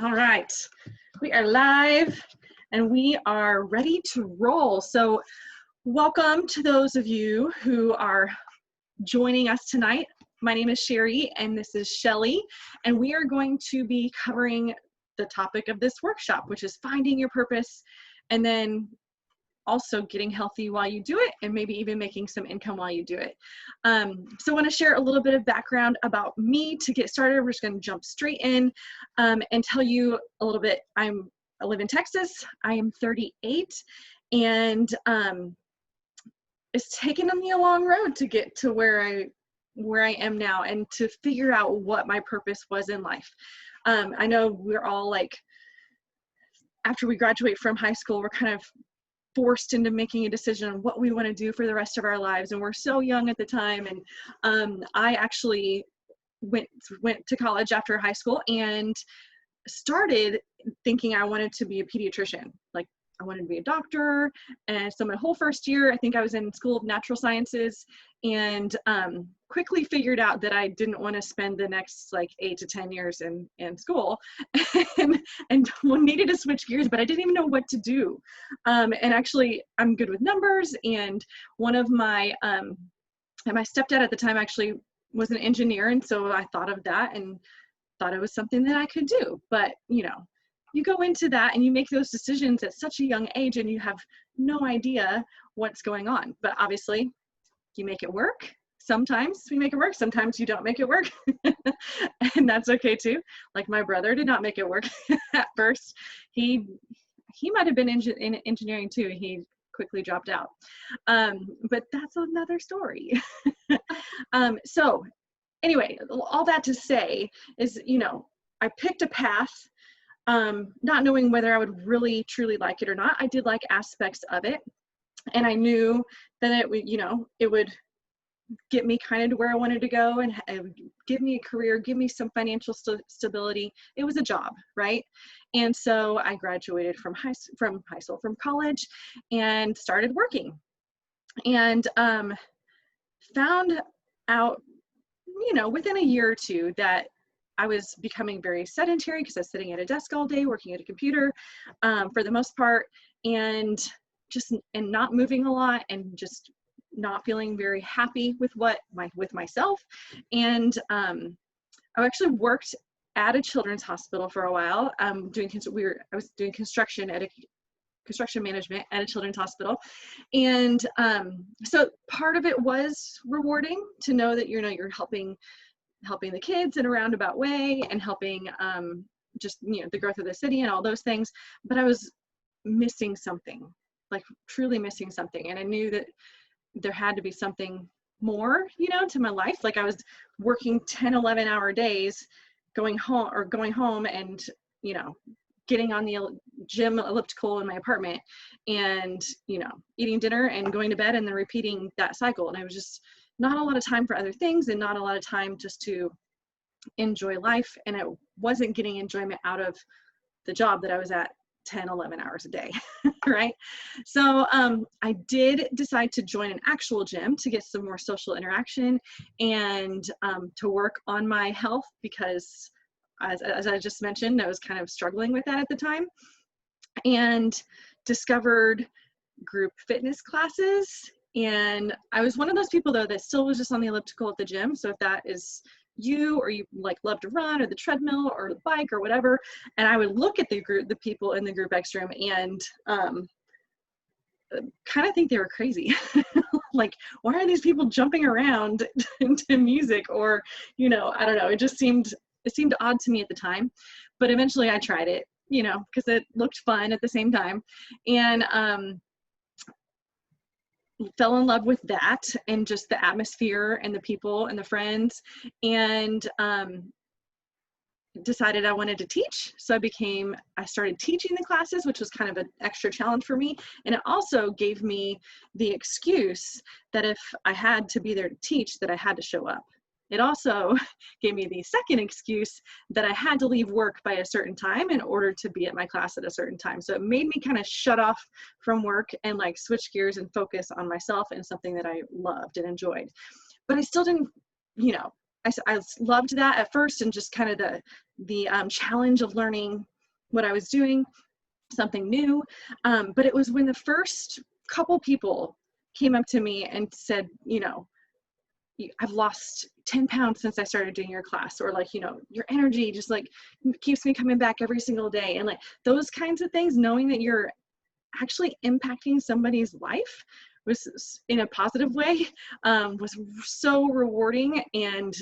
All right, we are live and we are ready to roll. So welcome to those of you who are joining us tonight. My name is Sherry and this is Shelly, and we are going to be covering the topic of this workshop, which is finding your purpose and then also getting healthy while you do it, and maybe even making some income while you do it. So I want to share a little bit of background about me to get started. We're just going to jump straight in and tell you a little bit. I live in Texas. I am 38, and it's taken me a long road to get to where I am now and to figure out what my purpose was in life. I know we're all like, after we graduate from high school, we're kind of forced into making a decision on what we want to do for the rest of our lives, and we're so young at the time. And I actually went to college after high school and started thinking I wanted to be a pediatrician. Like, I wanted to be a doctor. And so my whole first year, I think I was in School of Natural Sciences, and quickly figured out that I didn't want to spend the next like 8 to 10 years in school and needed to switch gears, but I didn't even know what to do. And actually, I'm good with numbers. And one of my stepdad at the time actually was an engineer. And so I thought of that and thought it was something that I could do. But, you know, you go into that and you make those decisions at such a young age and you have no idea what's going on. But obviously, you make it work. Sometimes we make it work. Sometimes you don't make it work. And that's okay too. Like, my brother did not make it work at first. He might have been in engineering too. He quickly dropped out. But that's another story. So anyway, all that to say is, you know, I picked a path, not knowing whether I would really truly like it or not. I did like aspects of it, and I knew that it would, you know, it would get me kind of to where I wanted to go, and it would give me a career, give me some financial stability. It was a job, right? And so I graduated from college, and started working, and found out, you know, within a year or two that I was becoming very sedentary because I was sitting at a desk all day, working at a computer for the most part, and not moving a lot, and just not feeling very happy with myself. And I actually worked at a children's hospital for a while. I was doing construction management at a children's hospital. And so part of it was rewarding to know that, you know, you're helping the kids in a roundabout way, and helping just, you know, the growth of the city and all those things. But I was missing something, like truly missing something. And I knew that there had to be something more, you know, to my life. Like, I was working 10, 11-hour days, going home and, you know, getting on the gym elliptical in my apartment, and, you know, eating dinner and going to bed, and then repeating that cycle. And I was just not a lot of time for other things, and not a lot of time just to enjoy life. And I wasn't getting enjoyment out of the job that I was at 10, 11 hours a day, right? So I did decide to join an actual gym to get some more social interaction, and to work on my health, because as I just mentioned, I was kind of struggling with that at the time, and discovered group fitness classes. And I was one of those people, though, that still was just on the elliptical at the gym. So if that is you, or you like love to run, or the treadmill, or the bike, or whatever, and I would look at the people in the group X room, and kind of think they were crazy. Like, why are these people jumping around to music? Or, you know, I don't know. It seemed odd to me at the time, but eventually I tried it, you know, because it looked fun at the same time, and fell in love with that, and just the atmosphere and the people and the friends, and decided I wanted to teach. So I started teaching the classes, which was kind of an extra challenge for me. And it also gave me the excuse that if I had to be there to teach, that I had to show up. It also gave me the second excuse that I had to leave work by a certain time in order to be at my class at a certain time. So it made me kind of shut off from work and like switch gears and focus on myself and something that I loved and enjoyed. But I still didn't, you know, I loved that at first, and just kind of the challenge of learning what I was doing, something new. But it was when the first couple people came up to me and said, you know, I've lost 10 pounds since I started doing your class, or like, you know, your energy just like keeps me coming back every single day. And like those kinds of things, knowing that you're actually impacting somebody's life was in a positive way, was so rewarding, and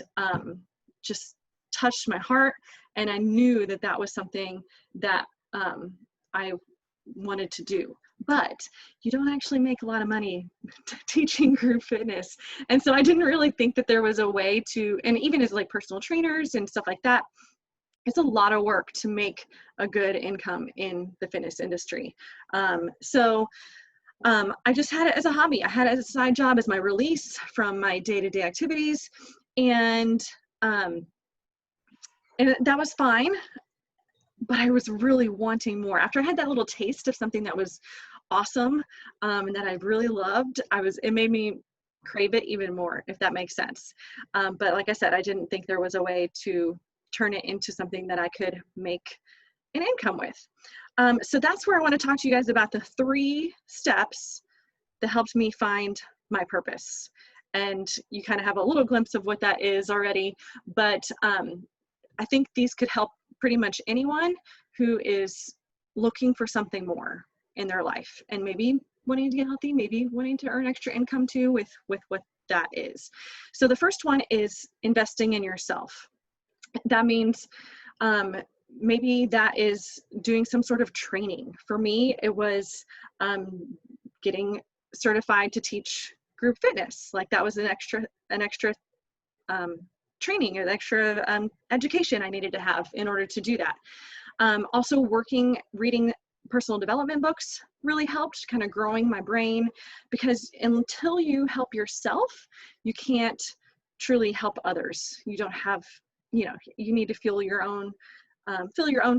just touched my heart. And I knew that that was something that I wanted to do. But you don't actually make a lot of money teaching group fitness. And so I didn't really think that there was a way to, and even as like personal trainers and stuff like that, it's a lot of work to make a good income in the fitness industry. So I just had it as a hobby. I had it as a side job, as my release from my day-to-day activities. And that was fine, but I was really wanting more. After I had that little taste of something that was awesome, and that I really loved, it made me crave it even more, if that makes sense. But like I said, I didn't think there was a way to turn it into something that I could make an income with. So that's where I want to talk to you guys about the 3 steps that helped me find my purpose. And you kind of have a little glimpse of what that is already, but I think these could help pretty much anyone who is looking for something more in their life, and maybe wanting to get healthy, maybe wanting to earn extra income too with what that is. So the first one is investing in yourself. That means maybe that is doing some sort of training. For me, it was getting certified to teach group fitness. Like that was an extra training, an extra education I needed to have in order to do that. Also reading personal development books really helped, kind of growing my brain, because until you help yourself, you can't truly help others. You don't have, you know, you need to fill your own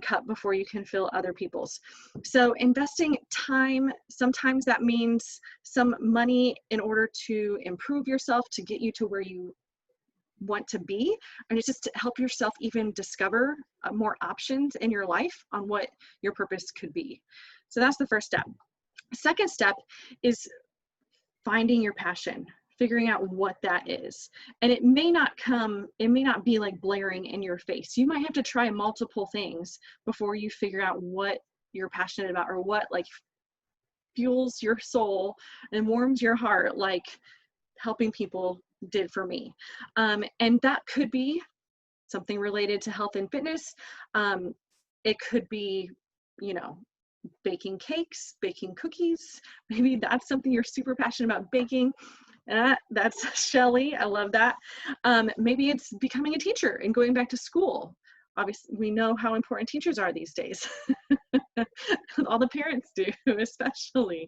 cup before you can fill other people's. So investing time, sometimes that means some money in order to improve yourself, to get you to where you want to be, and it's just to help yourself even discover more options in your life on what your purpose could be. So that's the first step. Second step is finding your passion, figuring out what that is. And it may not be like blaring in your face. You might have to try multiple things before you figure out what you're passionate about, or what like fuels your soul and warms your heart, like helping people did for me. And that could be something related to health and fitness. It could be, you know, baking cakes, baking cookies. Maybe that's something you're super passionate about, baking. That's Shelly. I love that. Maybe it's becoming a teacher and going back to school. Obviously, we know how important teachers are these days. All the parents do, especially.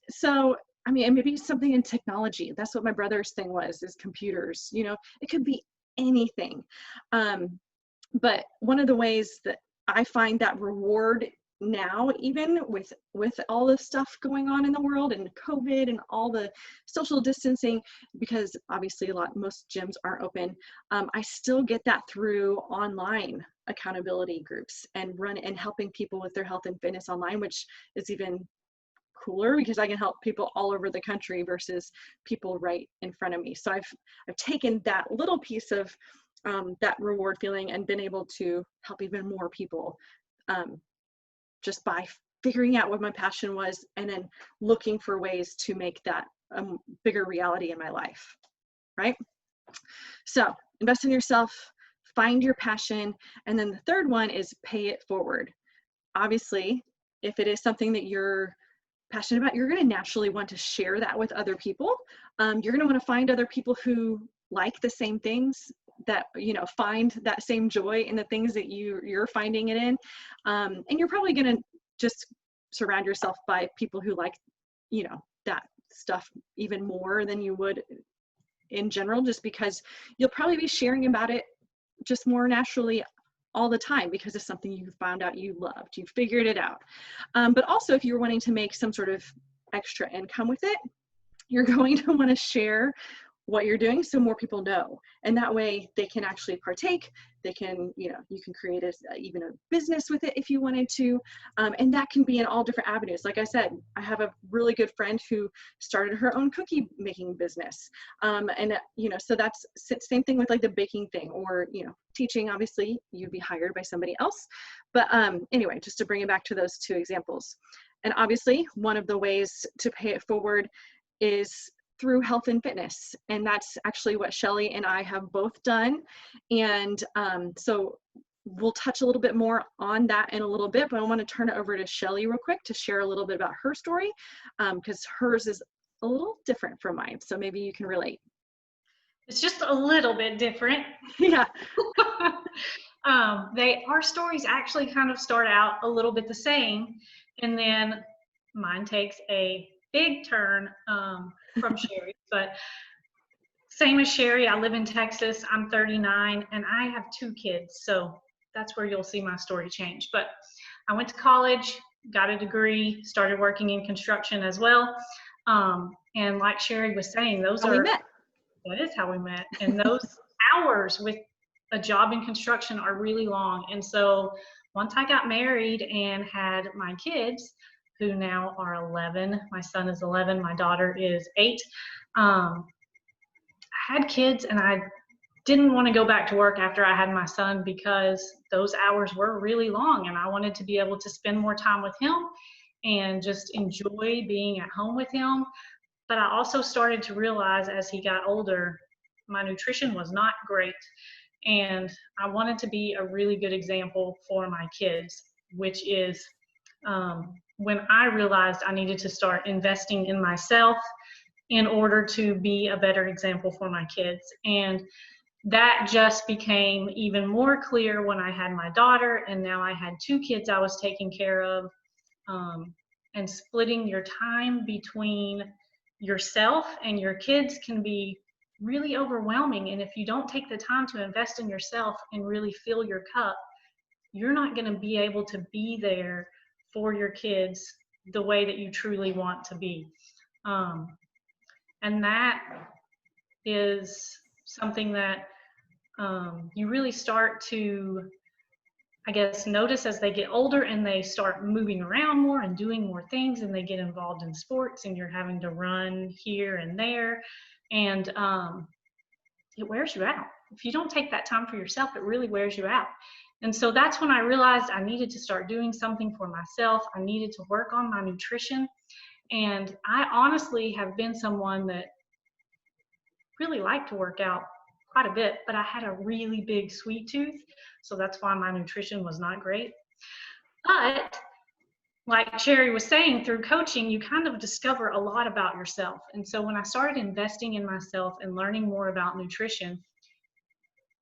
So I mean, and maybe something in technology. That's what my brother's thing was, is computers. You know, it could be anything. But one of the ways that I find that reward now, even with all the stuff going on in the world and COVID and all the social distancing, because obviously most gyms aren't open, I still get that through online accountability groups and helping people with their health and fitness online, which is even cooler because I can help people all over the country versus people right in front of me. So I've taken that little piece of that reward feeling and been able to help even more people, just by figuring out what my passion was and then looking for ways to make that a bigger reality in my life, right? So invest in yourself, find your passion, and then the third one is pay it forward. Obviously, if it is something that you're passionate about, you're going to naturally want to share that with other people. You're going to want to find other people who like the same things, that, you know, find that same joy in the things that you're finding it in. And you're probably going to just surround yourself by people who like, you know, that stuff even more than you would in general, just because you'll probably be sharing about it just more naturally all the time because it's something you found out you loved, you figured it out. But also, if you're wanting to make some sort of extra income with it, you're going to want to share what you're doing so more people know. And that way they can actually partake. They can, you know, you can create even a business with it if you wanted to. And that can be in all different avenues. Like I said, I have a really good friend who started her own cookie making business. You know, so that's same thing with like the baking thing, or, you know, teaching. Obviously you'd be hired by somebody else. But anyway, just to bring it back to those two examples. And obviously one of the ways to pay it forward is through health and fitness. And that's actually what Shelly and I have both done. And so we'll touch a little bit more on that in a little bit, but I want to turn it over to Shelly real quick to share a little bit about her story, because hers is a little different from mine. So maybe you can relate. It's just a little bit different. Yeah. Our stories actually kind of start out a little bit the same, and then mine takes a big turn from Sherry. But same as Sherry, I live in Texas. I'm 39 and I have 2 kids, so that's where you'll see my story change. But I went to college, got a degree, started working in construction as well. And like Sherry was saying, that is how we met. And those hours with a job in construction are really long. And so once I got married and had my kids, who now are 11, my son is 11, my daughter is 8, I had kids and I didn't want to go back to work after I had my son because those hours were really long, and I wanted to be able to spend more time with him and just enjoy being at home with him. But I also started to realize as he got older, my nutrition was not great. And I wanted to be a really good example for my kids, which is when I realized I needed to start investing in myself in order to be a better example for my kids. And that just became even more clear when I had my daughter, and now I had 2 kids I was taking care of. And splitting your time between yourself and your kids can be really overwhelming. And if you don't take the time to invest in yourself and really fill your cup, you're not going to be able to be there for your kids the way that you truly want to be. And that is something that you really start to, I guess, notice as they get older and they start moving around more and doing more things, and they get involved in sports and you're having to run here and there, and it wears you out. If you don't take that time for yourself, it really wears you out. And so that's when I realized I needed to start doing something for myself. I needed to work on my nutrition. And I honestly have been someone that really liked to work out quite a bit, but I had a really big sweet tooth, so that's why my nutrition was not great. But like Sherry was saying, through coaching, you kind of discover a lot about yourself. And so when I started investing in myself and learning more about nutrition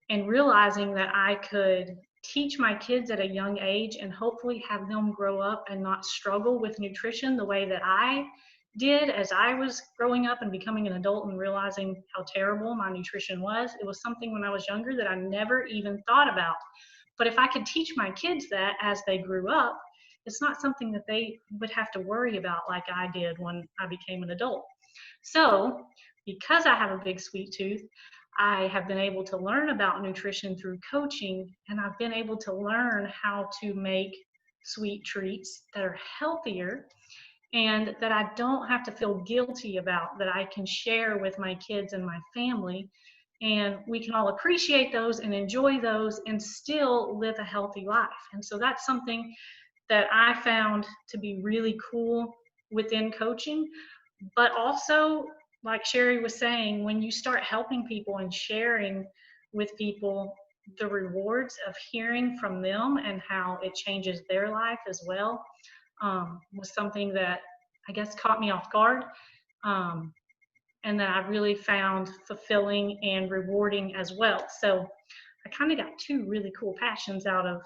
and realizing that I could teach my kids at a young age and hopefully have them grow up and not struggle with nutrition the way that I did as I was growing up and becoming an adult and realizing how terrible my nutrition was. It was something when I was younger that I never even thought about. But if I could teach my kids that as they grew up, it's not something that they would have to worry about like I did when I became an adult. So because I have a big sweet tooth, I have been able to learn about nutrition through coaching, and I've been able to learn how to make sweet treats that are healthier and that I don't have to feel guilty about, that I can share with my kids and my family. And we can all appreciate those and enjoy those and still live a healthy life. And so that's something that I found to be really cool within coaching. But also, like Sherry was saying, when you start helping people and sharing with people the rewards of hearing from them and how it changes their life as well, was something that I guess caught me off guard, and that I really found fulfilling and rewarding as well. So I kind of got 2 really cool passions out of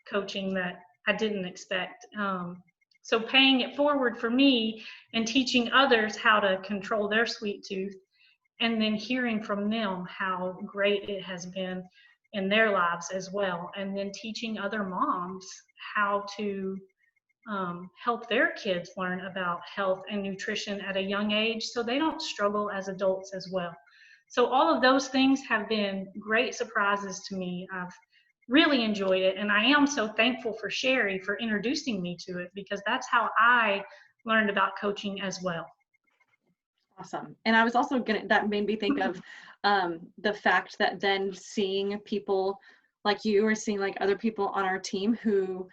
coaching that I didn't expect. So paying it forward for me and teaching others how to control their sweet tooth, and then hearing from them how great it has been in their lives as well, and then teaching other moms how to help their kids learn about health and nutrition at a young age so they don't struggle as adults as well. So all of those things have been great surprises to me. I've really enjoyed it, and I am so thankful for Sherry for introducing me to it, because that's how I learned about coaching as well. Awesome. And I was also that made me think of the fact that then seeing people like you, or seeing like other people on our team who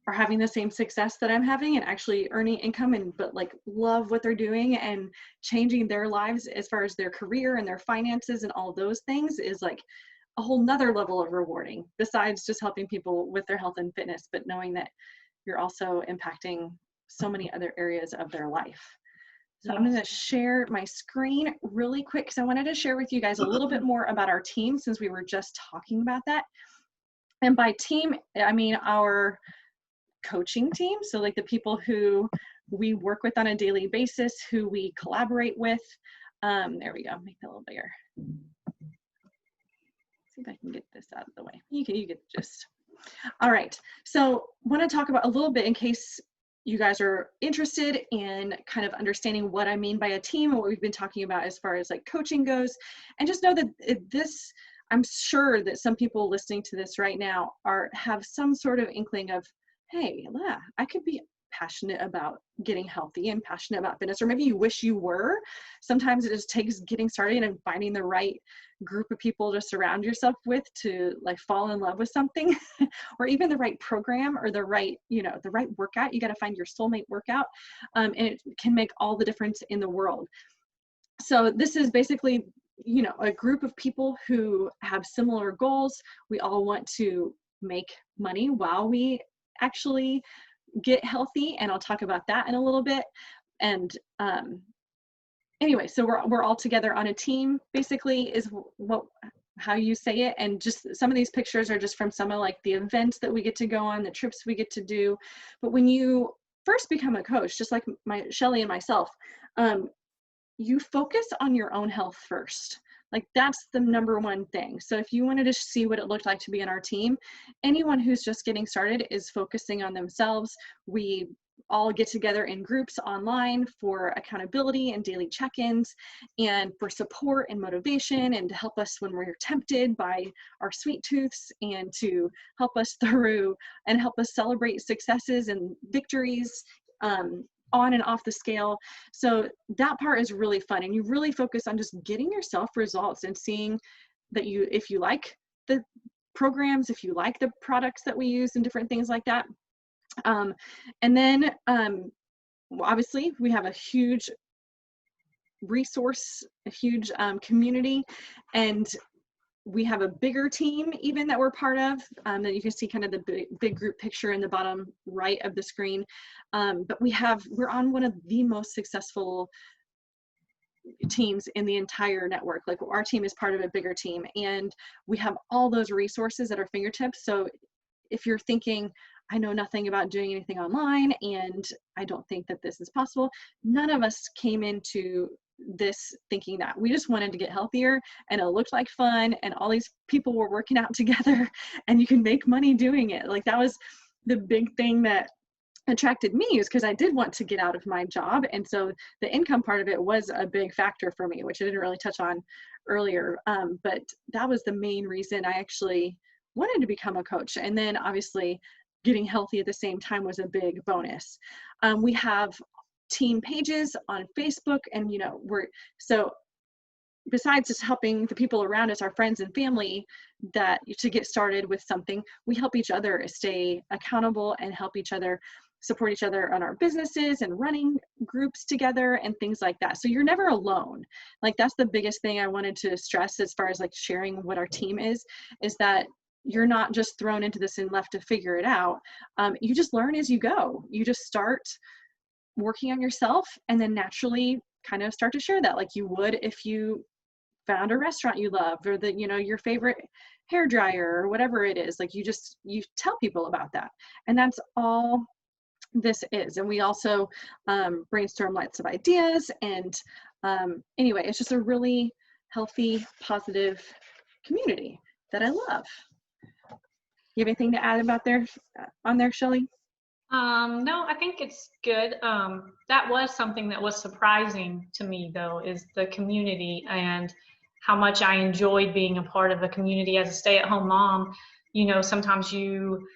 are having the same success that I'm having, and actually earning income, and but like love what they're doing and changing their lives as far as their career and their finances and all those things, is like a whole nother level of rewarding, besides just helping people with their health and fitness, but knowing that you're also impacting so many other areas of their life. So I'm going to share my screen really quick, because I wanted to share with you guys a little bit more about our team, since we were just talking about that. And by team, I mean our coaching team. So like the people who we work with on a daily basis, who we collaborate with. There we go, make that a little bigger. See if I can get this out of the way. You get the gist. All right, so want to talk about a little bit, in case you guys are interested in kind of understanding what I mean by a team, and what we've been talking about as far as like coaching goes. And just know that this, I'm sure that some people listening to this right now have some sort of inkling of, hey, yeah, I could be passionate about getting healthy and passionate about fitness, or maybe you wish you were. Sometimes it just takes getting started and finding the right group of people to surround yourself with to like fall in love with something, or even the right program, or the right, the right workout. You got to find your soulmate workout, and it can make all the difference in the world. So this is basically, a group of people who have similar goals. We all want to make money while we actually get healthy, and I'll talk about that in a little bit. And anyway, so we're all together on a team, basically, is how you say it. And just some of these pictures are just from some of like the events that we get to go on, the trips we get to do. But when you first become a coach, just like Shelly and myself, you focus on your own health first. Like that's the number one thing. So if you wanted to see what it looked like to be in our team, anyone who's just getting started is focusing on themselves. We all get together in groups online for accountability and daily check-ins, and for support and motivation, and to help us when we're tempted by our sweet tooths, and to help us through and help us celebrate successes and victories on and off the scale. So that part is really fun, and you really focus on just getting yourself results and seeing that if you like the programs, if you like the products that we use and different things like that. And then obviously we have a huge resource, a huge community, and we have a bigger team even that we're part of, that you can see kind of the big group picture in the bottom right of the screen. But we're on one of the most successful teams in the entire network. Like our team is part of a bigger team, and we have all those resources at our fingertips. So if you're thinking, I know nothing about doing anything online, and I don't think that this is possible, none of us came into this thinking that. We just wanted to get healthier, and it looked like fun, and all these people were working out together, and you can make money doing it. Like that was the big thing that attracted me, is because I did want to get out of my job. And so the income part of it was a big factor for me, which I didn't really touch on earlier. But that was the main reason I actually wanted to become a coach. And then obviously getting healthy at the same time was a big bonus. We have team pages on Facebook, and so besides just helping the people around us, our friends and family, that to get started with something, we help each other stay accountable and help each other support each other on our businesses and running groups together and things like that. So you're never alone. Like that's the biggest thing I wanted to stress as far as like sharing what our team is that you're not just thrown into this and left to figure it out. You just learn as you go. You just start working on yourself, and then naturally kind of start to share that, like you would if you found a restaurant you loved, or your favorite hair dryer, or whatever it is. Like you tell people about that, and that's all this is. And we also brainstorm lots of ideas, and anyway, it's just a really healthy, positive community that I love. You have anything to add about on there, Shelly? No, I think it's good. That was something that was surprising to me, though, is the community and how much I enjoyed being a part of the community as a stay-at-home mom. Sometimes you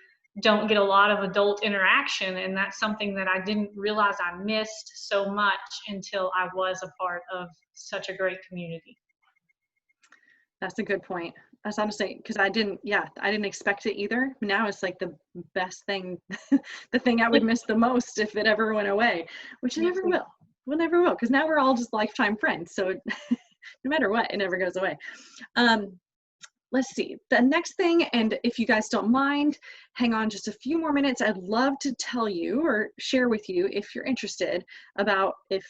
don't get a lot of adult interaction, and that's something that I didn't realize I missed so much until I was a part of such a great community. That's a good point. That's honestly because I didn't expect it either. Now it's like the best thing, the thing I would miss the most if it ever went away, which it Me never too. will. We'll never will because now we're all just lifetime friends. So no matter what, it never goes away. Um, let's see the next thing, and if you guys don't mind, hang on just a few more minutes. I'd love to tell you or share with you, if you're interested, about if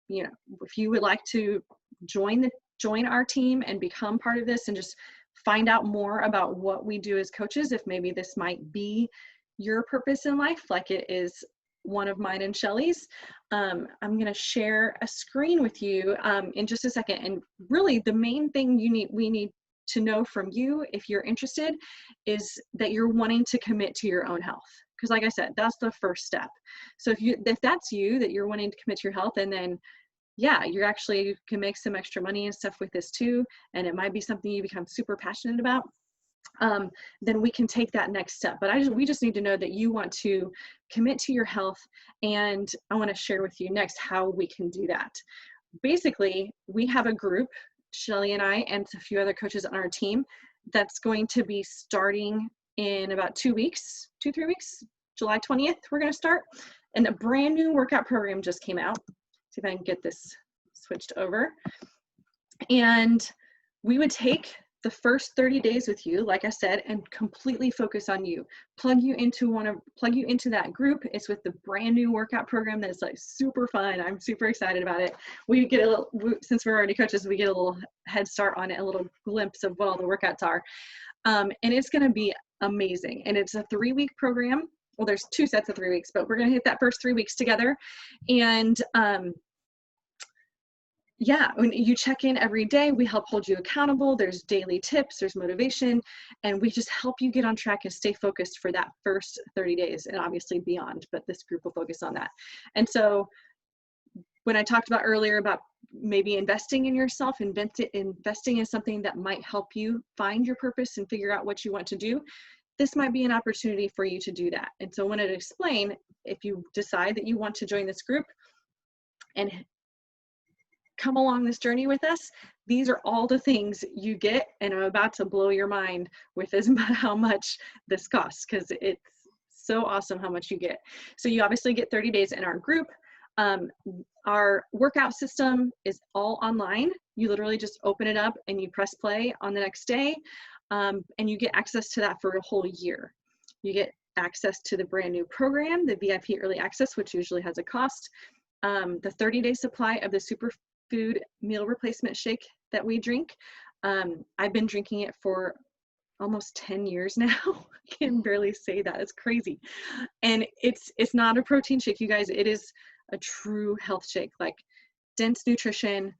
you would like to join our team and become part of this and just find out more about what we do as coaches. If maybe this might be your purpose in life like it is one of mine and Shelly's. I'm going to share a screen with you in just a second, and really the main thing we need to know from you, if you're interested, is that you're wanting to commit to your own health. Because like I said, that's the first step. So if that's you, that you're wanting to commit to your health, and then yeah, you can make some extra money and stuff with this too, and it might be something you become super passionate about, then we can take that next step. But we just need to know that you want to commit to your health, and I want to share with you next how we can do that. Basically, we have a group, Shelly and I and a few other coaches on our team, that's going to be starting in about 3 weeks, July 20th, we're going to start. And a brand new workout program just came out. See if I can get this switched over. And we would take the first 30 days with you, like I said, and completely focus on you. Plug you into that group. It's with the brand new workout program that's like super fun. I'm super excited about it. We get since we're already coaches, we get a little head start on it, a little glimpse of what all the workouts are. And it's going to be amazing. And it's a 3-week program. Well, there's 2 sets of 3 weeks, but we're going to hit that first 3 weeks together. And yeah, when you check in every day, we help hold you accountable. There's daily tips, there's motivation, and we just help you get on track and stay focused for that first 30 days and obviously beyond, but this group will focus on that. And so when I talked about earlier about maybe investing in yourself, investing in something that might help you find your purpose and figure out what you want to do, this might be an opportunity for you to do that. And so I wanted to explain, if you decide that you want to join this group and come along this journey with us, these are all the things you get, and I'm about to blow your mind with how much this costs, because it's so awesome how much you get. So you obviously get 30 days in our group. Our workout system is all online. You literally just open it up and you press play on the next day, and you get access to that for a whole year. You get access to the brand new program, the VIP Early Access, which usually has a cost. The 30-day supply of the Superfood Meal Replacement Shake that we drink. I've been drinking it for almost 10 years now. I can barely say that. It's crazy. And it's not a protein shake, you guys. It is a true health shake, like dense nutrition,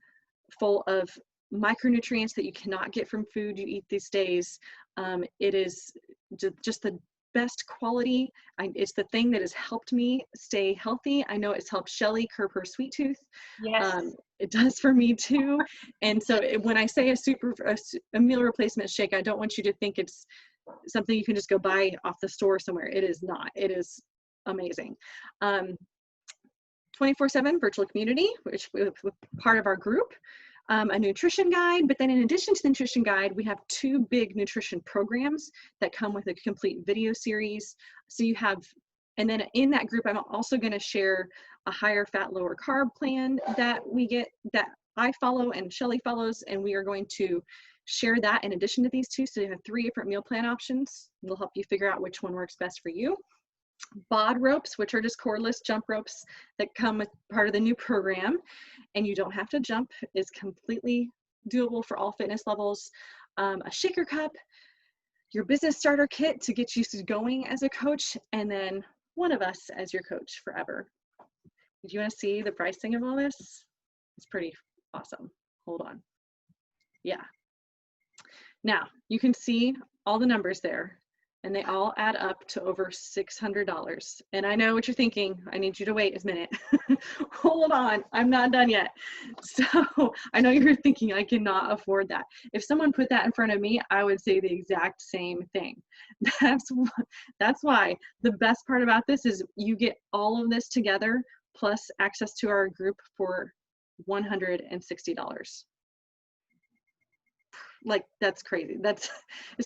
full of micronutrients that you cannot get from food you eat these days. It is just the best quality. It's the thing that has helped me stay healthy. I know it's helped Shelly curb her sweet tooth. Yes. It does for me too. And so when I say a meal replacement shake, I don't want you to think it's something you can just go buy off the store somewhere. It is not. It is amazing. 24/7 virtual community, which was part of our group. A nutrition guide, but then in addition to the nutrition guide, we have 2 big nutrition programs that come with a complete video series. So you have, and then in that group, I'm also going to share a higher fat, lower carb plan that we get, that I follow and Shelly follows, and we are going to share that in addition to these 2. So you have 3 different meal plan options. It'll help you figure out which one works best for you. BOD ropes, which are just cordless jump ropes that come with part of the new program, and you don't have to jump, is completely doable for all fitness levels. A shaker cup, your business starter kit to get you going as a coach, and then one of us as your coach forever. Do you want to see the pricing of all this? It's pretty awesome. Hold on. Yeah. Now you can see all the numbers there. and they all add up to over $600. And I know what you're thinking. I need you to wait a minute. Hold on, I'm not done yet. So I know you're thinking I cannot afford that. If someone put that in front of me, I would say the exact same thing. That's why the best part about this is you get all of this together plus access to our group for $160. Like, that's crazy. It's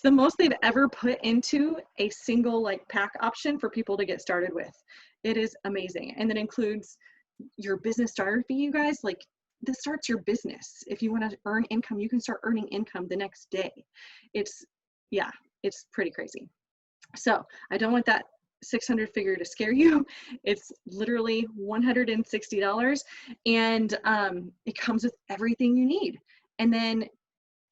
the most they've ever put into a single like pack option for people to get started with. It is amazing. And that includes your business starter fee, you guys. Like, this starts your business. If you want to earn income, you can start earning income the next day. It's pretty crazy. So I don't want that 600 figure to scare you. It's literally $160, and it comes with everything you need. And then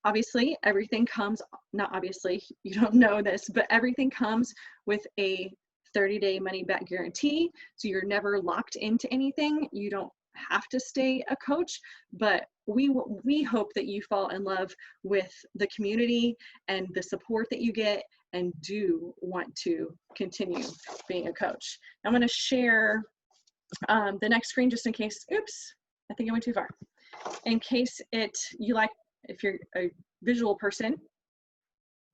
obviously everything comes, not obviously, you don't know this, but everything comes with a 30-day money back guarantee. So you're never locked into anything. You don't have to stay a coach, but we hope that you fall in love with the community and the support that you get and do want to continue being a coach. I'm going to share the next screen just in case, oops, I think I went too far. In case if you're a visual person,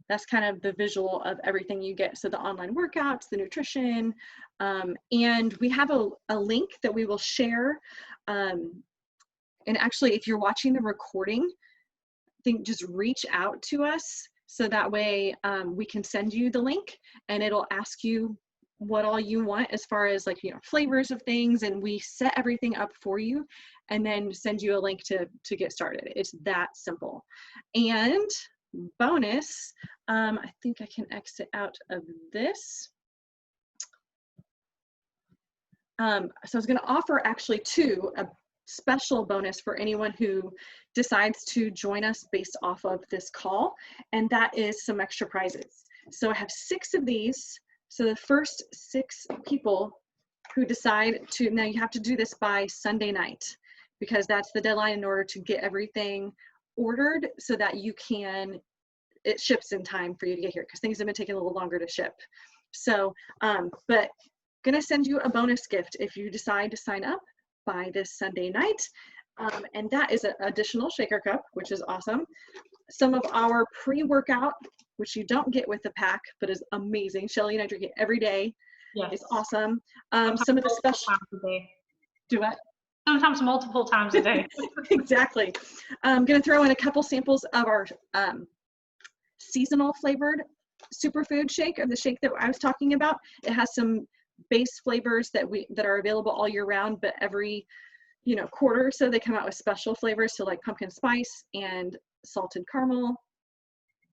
that's kind of the visual of everything you get. So the online workouts, the nutrition, and we have a link that we will share. And actually, if you're watching the recording, I think just reach out to us so that way we can send you the link, and it'll ask you what all you want as far as like, flavors of things, and we set everything up for you and then send you a link to get started. It's that simple. And bonus, I think I can exit out of this. So I was going to offer actually a special bonus for anyone who decides to join us based off of this call, and that is some extra prizes. So I have 6 of these. So the first 6 people who decide to, now you have to do this by Sunday night, because that's the deadline in order to get everything ordered so that it ships in time for you to get here, because things have been taking a little longer to ship. So, but gonna send you a bonus gift if you decide to sign up by this Sunday night. And that is an additional shaker cup, which is awesome. Some of our pre-workout, which you don't get with the pack, but is amazing. Shelly and I drink it every day. Yes. It's awesome. Some of the special, do what? Sometimes multiple times a day. Exactly. I'm gonna throw in a couple samples of our seasonal flavored superfood shake, or the shake that I was talking about. It has some base flavors that are available all year round, but every quarter or so they come out with special flavors, so like pumpkin spice and salted caramel.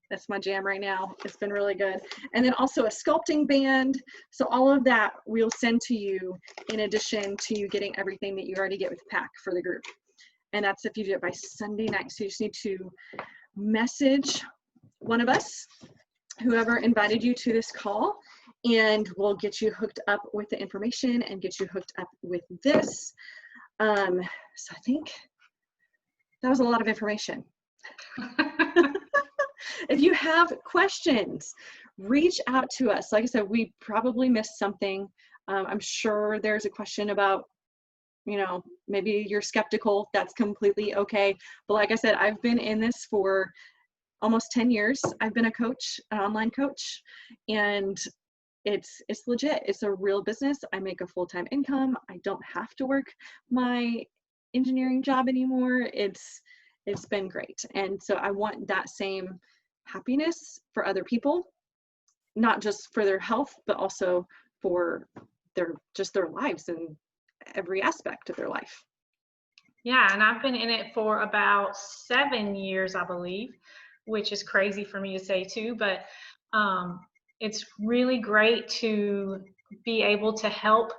That's my jam right now. It's been really good. And then also a sculpting band. So all of that we'll send to you in addition to you getting everything that you already get with the pack for the group. And that's if you do it by Sunday night. So you just need to message one of us, whoever invited you to this call, and we'll get you hooked up with the information and get you hooked up with this. So I think that was a lot of information. If you have questions, reach out to us. Like I said, we probably missed something. I'm sure there's a question about, maybe you're skeptical. That's completely okay. But like I said, I've been in this for almost 10 years. I've been a coach, an online coach, and it's legit. It's a real business. I make a full-time income. I don't have to work my engineering job anymore. It's been great. And so I want that same happiness for other people, not just for their health, but also for their lives and every aspect of their life. Yeah, and I've been in it for about 7 years, I believe, which is crazy for me to say too, but it's really great to be able to help.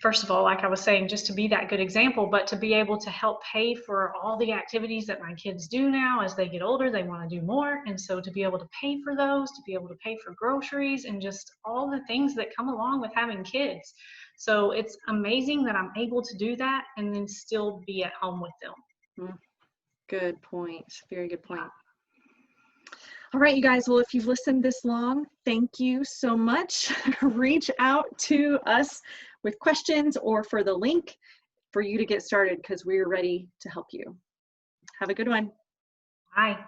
First of all, like I was saying, just to be that good example, but to be able to help pay for all the activities that my kids do now. As they get older, they want to do more. And so to be able to pay for those, to be able to pay for groceries and just all the things that come along with having kids. So it's amazing that I'm able to do that and then still be at home with them. Good point. Very good point. All right, you guys. Well, if you've listened this long, thank you so much. Reach out to us with questions or for the link for you to get started, because we're ready to help you. Have a good one. Bye.